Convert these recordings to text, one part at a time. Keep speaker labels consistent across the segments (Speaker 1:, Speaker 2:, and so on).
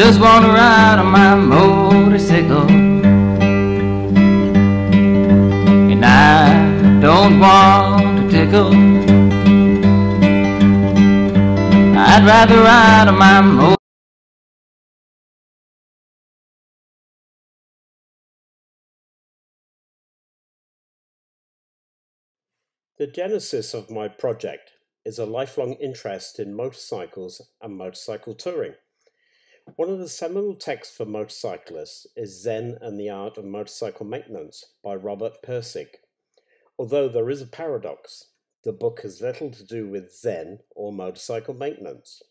Speaker 1: just want to ride on my motorcycle, and I don't want to tickle. I'd rather ride on my motorcycle.
Speaker 2: The genesis of my project is a lifelong interest in motorcycles and motorcycle touring. One of the seminal texts for motorcyclists is Zen and the Art of Motorcycle Maintenance by Robert Pirsig. Although there is a paradox, the book has little to do with Zen or motorcycle maintenance.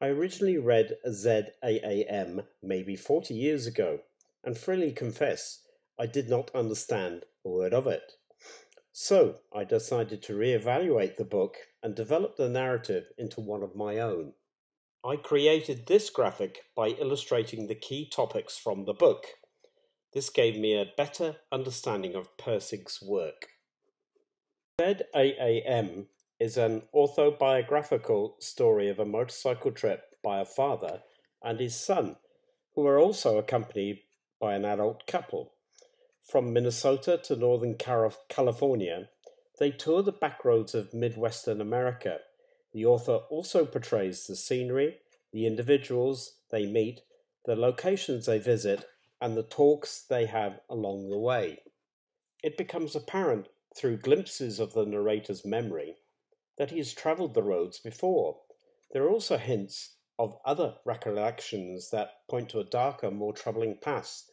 Speaker 2: I originally read ZAAM maybe 40 years ago, and freely confess I did not understand a word of it. So I decided to reevaluate the book and develop the narrative into one of my own. I created this graphic by illustrating the key topics from the book. This gave me a better understanding of Pirsig's work. ZAAM is an autobiographical story of a motorcycle trip by a father and his son, who are also accompanied by an adult couple. From Minnesota to Northern California, they tour the backroads of Midwestern America. The author also portrays the scenery, the individuals they meet, the locations they visit, and the talks they have along the way. It becomes apparent through glimpses of the narrator's memory that he has travelled the roads before. There are also hints of other recollections that point to a darker, more troubling past.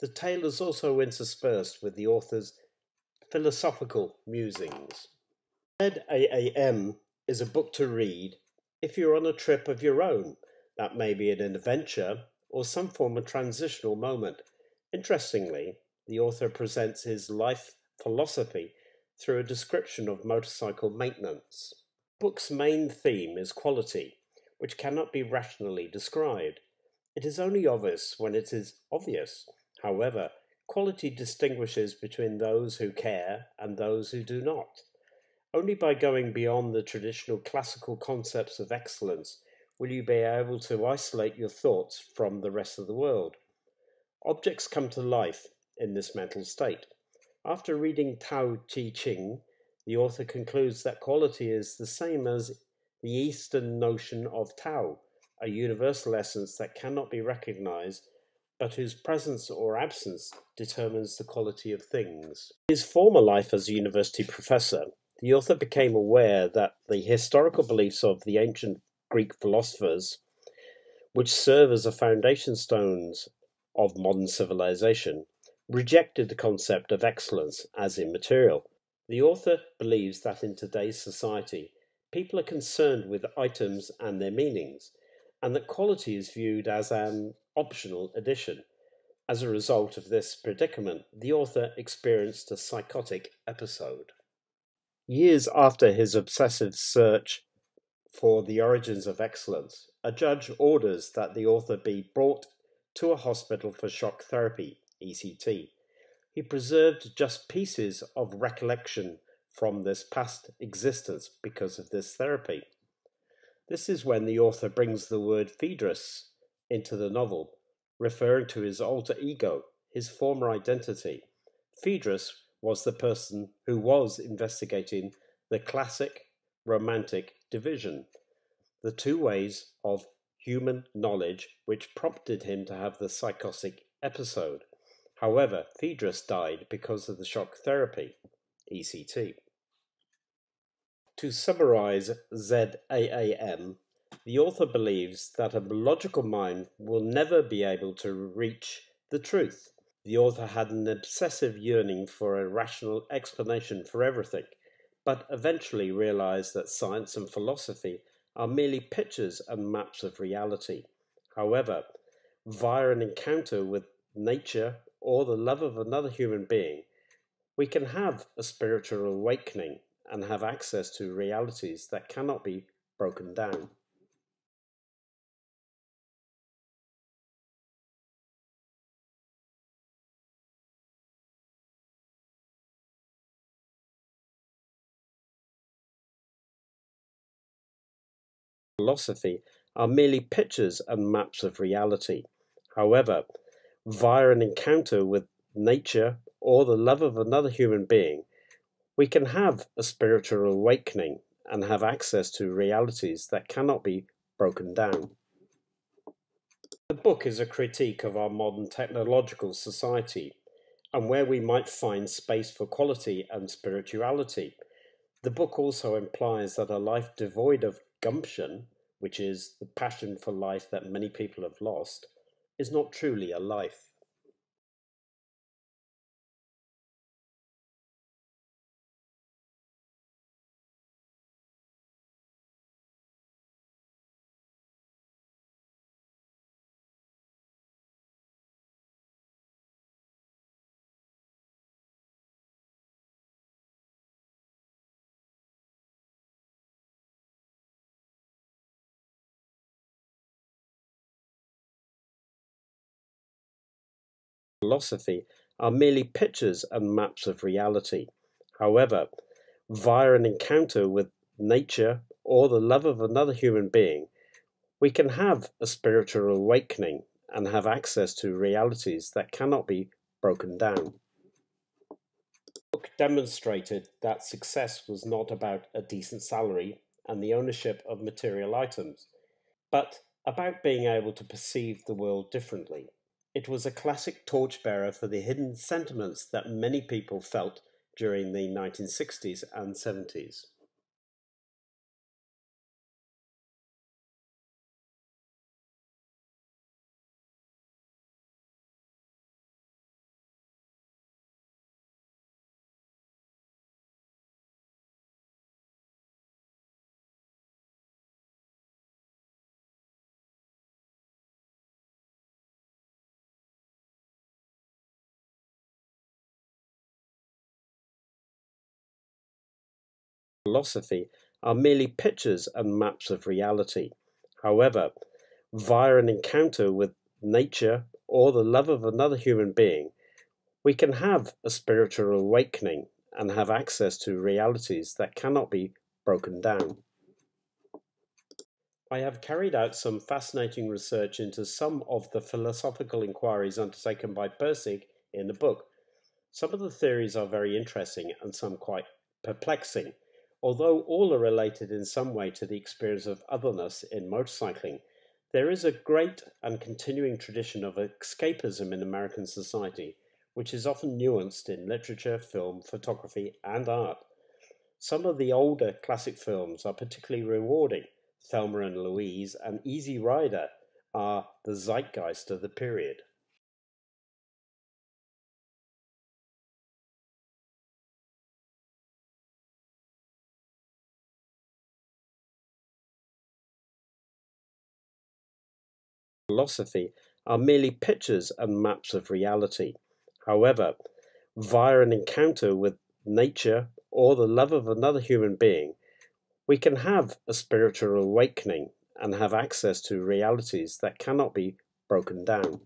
Speaker 2: The tale is also interspersed with the author's philosophical musings. ZAAM is a book to read if you're on a trip of your own. That may be an adventure or some form of transitional moment. Interestingly, the author presents his life philosophy through a description of motorcycle maintenance. The book's main theme is quality, which cannot be rationally described. It is only obvious when it is obvious. However, quality distinguishes between those who care and those who do not. Only by going beyond the traditional classical concepts of excellence will you be able to isolate your thoughts from the rest of the world. Objects come to life in this mental state. After reading Tao Te Ching, the author concludes that quality is the same as the Eastern notion of Tao, a universal essence that cannot be recognized, but whose presence or absence determines the quality of things. In his former life as a university professor, the author became aware that the historical beliefs of the ancient Greek philosophers, which serve as the foundation stones of modern civilization, rejected the concept of excellence as immaterial. The author believes that in today's society, people are concerned with items and their meanings, and that quality is viewed as an optional addition. As a result of this predicament, the author experienced a psychotic episode. Years after his obsessive search for the origins of excellence, a judge orders that the author be brought to a hospital for shock therapy, ECT. He preserved just pieces of recollection from this past existence because of this therapy. This is when the author brings the word Phaedrus into the novel, referring to his alter ego, his former identity. Phaedrus was the person who was investigating the classic romantic division, the two ways of human knowledge which prompted him to have the psychotic episode. However, Phaedrus died because of the shock therapy, ECT. To summarize ZAAM, the author believes that a logical mind will never be able to reach the truth. The author had an obsessive yearning for a rational explanation for everything, but eventually realized that science and philosophy are merely pictures and maps of reality. However, via an encounter with nature or the love of another human being, we can have a spiritual awakening and have access to realities that cannot be broken down. Philosophy are merely pictures and maps of reality. However, via an encounter with nature or the love of another human being, we can have a spiritual awakening and have access to realities that cannot be broken down. The book is a critique of our modern technological society and where we might find space for quality and spirituality. The book also implies that a life devoid of gumption, which is the passion for life that many people have lost, is not truly a life. Philosophy are merely pictures and maps of reality. However, via an encounter with nature or the love of another human being, we can have a spiritual awakening and have access to realities that cannot be broken down. The book demonstrated that success was not about a decent salary and the ownership of material items, but about being able to perceive the world differently. It was a classic torchbearer for the hidden sentiments that many people felt during the 1960s and 70s. Philosophy are merely pictures and maps of reality. However, via an encounter with nature or the love of another human being, we can have a spiritual awakening and have access to realities that cannot be broken down. I have carried out some fascinating research into some of the philosophical inquiries undertaken by Pirsig in the book. Some of the theories are very interesting and some quite perplexing. Although all are related in some way to the experience of otherness in motorcycling, there is a great and continuing tradition of escapism in American society, which is often nuanced in literature, film, photography, and art. Some of the older classic films are particularly rewarding. Thelma and Louise and Easy Rider are the zeitgeist of the period. Philosophy are merely pictures and maps of reality. However, via an encounter with nature or the love of another human being, we can have a spiritual awakening and have access to realities that cannot be broken down.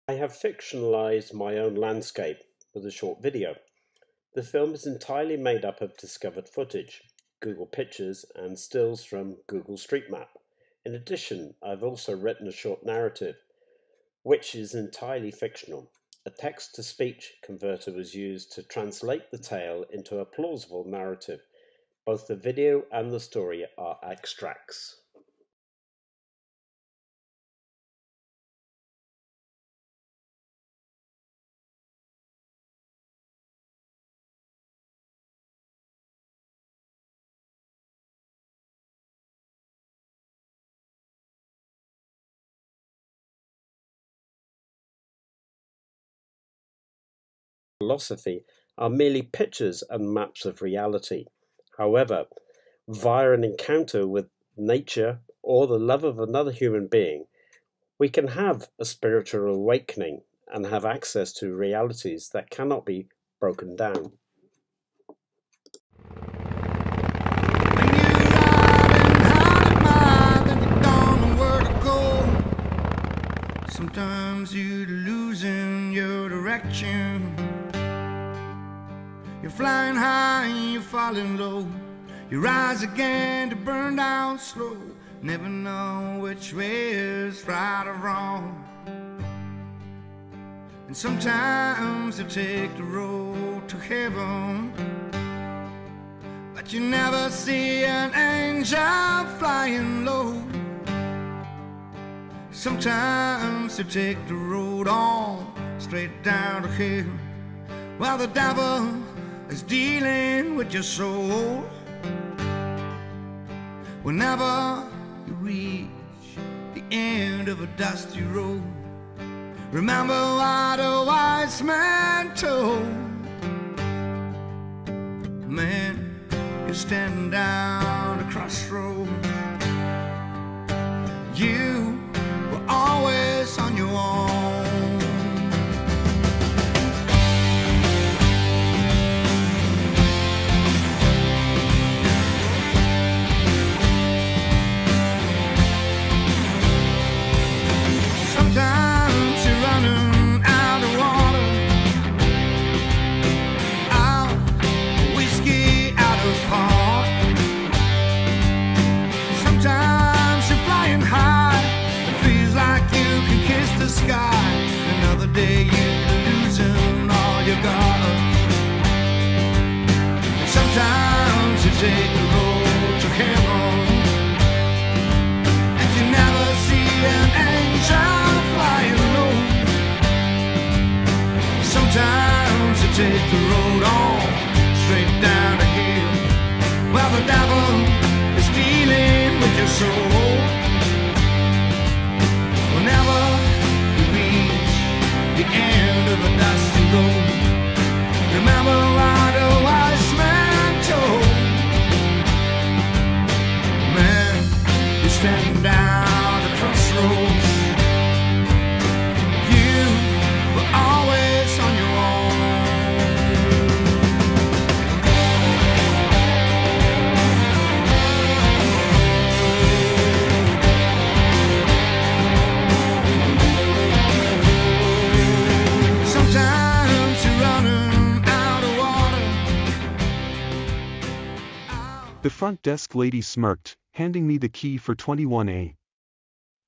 Speaker 2: I have fictionalized my own landscape with a short video. The film is entirely made up of discovered footage, Google Pictures, and stills from Google Street Map. In addition, I've also written a short narrative, which is entirely fictional. A text-to-speech converter was used to translate the tale into a plausible narrative. Both the video and the story are extracts. Philosophy are merely pictures and maps of reality. However, via an encounter with nature or the love of another human being, we can have a spiritual awakening and have access to realities that cannot be broken down.
Speaker 3: Sometimes you're losing your direction. You're flying high, you're falling low. You rise again to burn down slow. never know which way is right or wrong. And sometimes you take the road to heaven, but you never see an angel flying low. Sometimes you take the road on straight down to hell, while the devil is dealing with your soul. Whenever you reach the end of a dusty road, remember what a wise man told. Man, you're standing down the crossroad. You were always on your own. Sometimes you're running out of water, out of whiskey, out of heart. Sometimes you're flying high, it feels like you can kiss the sky. Another day you're losing all you got. And sometimes you take the road to heaven, and you never see an angel flying low. Sometimes you take the road on straight down the hill, while the devil is dealing with your soul. Whenever you reach the end of a dusty road, remember what a wise man told. Man, you're standing down the crossroads. You were always on your own. Sometimes you're running out of water.
Speaker 4: The front desk lady smirked, handing me the key for 21A.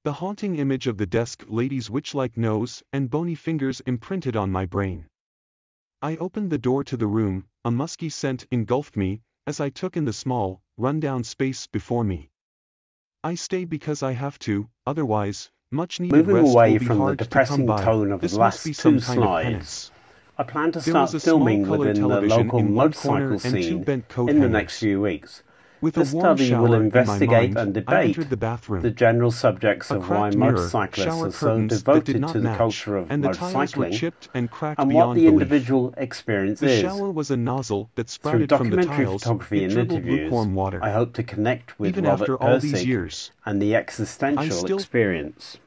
Speaker 4: The haunting image of the desk lady's witch-like nose and bony fingers imprinted on my brain. I opened the door to the room, a musky scent engulfed me, as I took in the small, run-down space before me. I stay because I have to, otherwise, much-needed
Speaker 2: Moving
Speaker 4: rest
Speaker 2: away
Speaker 4: will be
Speaker 2: from the
Speaker 4: hard to
Speaker 2: depressing
Speaker 4: come by.
Speaker 2: tone of
Speaker 4: This
Speaker 2: the
Speaker 4: must
Speaker 2: last
Speaker 4: be
Speaker 2: two
Speaker 4: some kind of
Speaker 2: slides,
Speaker 4: penance.
Speaker 2: I plan to
Speaker 4: There
Speaker 2: start
Speaker 4: was a small
Speaker 2: filming
Speaker 4: color
Speaker 2: within the
Speaker 4: television
Speaker 2: local
Speaker 4: in one corner
Speaker 2: motorcycle
Speaker 4: and two
Speaker 2: scene
Speaker 4: bent coat
Speaker 2: in the
Speaker 4: hangers.
Speaker 2: next few weeks.
Speaker 4: With
Speaker 2: This
Speaker 4: a warm
Speaker 2: study
Speaker 4: shower
Speaker 2: will
Speaker 4: in my
Speaker 2: investigate
Speaker 4: mind,
Speaker 2: and
Speaker 4: I
Speaker 2: debate
Speaker 4: entered the bathroom.
Speaker 2: the general subjects
Speaker 4: A
Speaker 2: of why
Speaker 4: cracked mirror,
Speaker 2: motorcyclists
Speaker 4: shower
Speaker 2: are so
Speaker 4: curtains that did
Speaker 2: devoted
Speaker 4: not
Speaker 2: to the
Speaker 4: match,
Speaker 2: culture of
Speaker 4: and the tires were
Speaker 2: motorcycling,
Speaker 4: chipped and cracked
Speaker 2: and what
Speaker 4: beyond
Speaker 2: the
Speaker 4: belief.
Speaker 2: individual experience
Speaker 4: The
Speaker 2: is.
Speaker 4: shower was a nozzle that
Speaker 2: Through
Speaker 4: sprouted from the
Speaker 2: documentary
Speaker 4: tiles.
Speaker 2: photography
Speaker 4: It
Speaker 2: and
Speaker 4: dribbled
Speaker 2: interviews,
Speaker 4: lukewarm water.
Speaker 2: I hope to connect with
Speaker 4: Even
Speaker 2: Robert
Speaker 4: after all these
Speaker 2: Pirsig
Speaker 4: years,
Speaker 2: and the
Speaker 4: I
Speaker 2: existential
Speaker 4: still
Speaker 2: experience.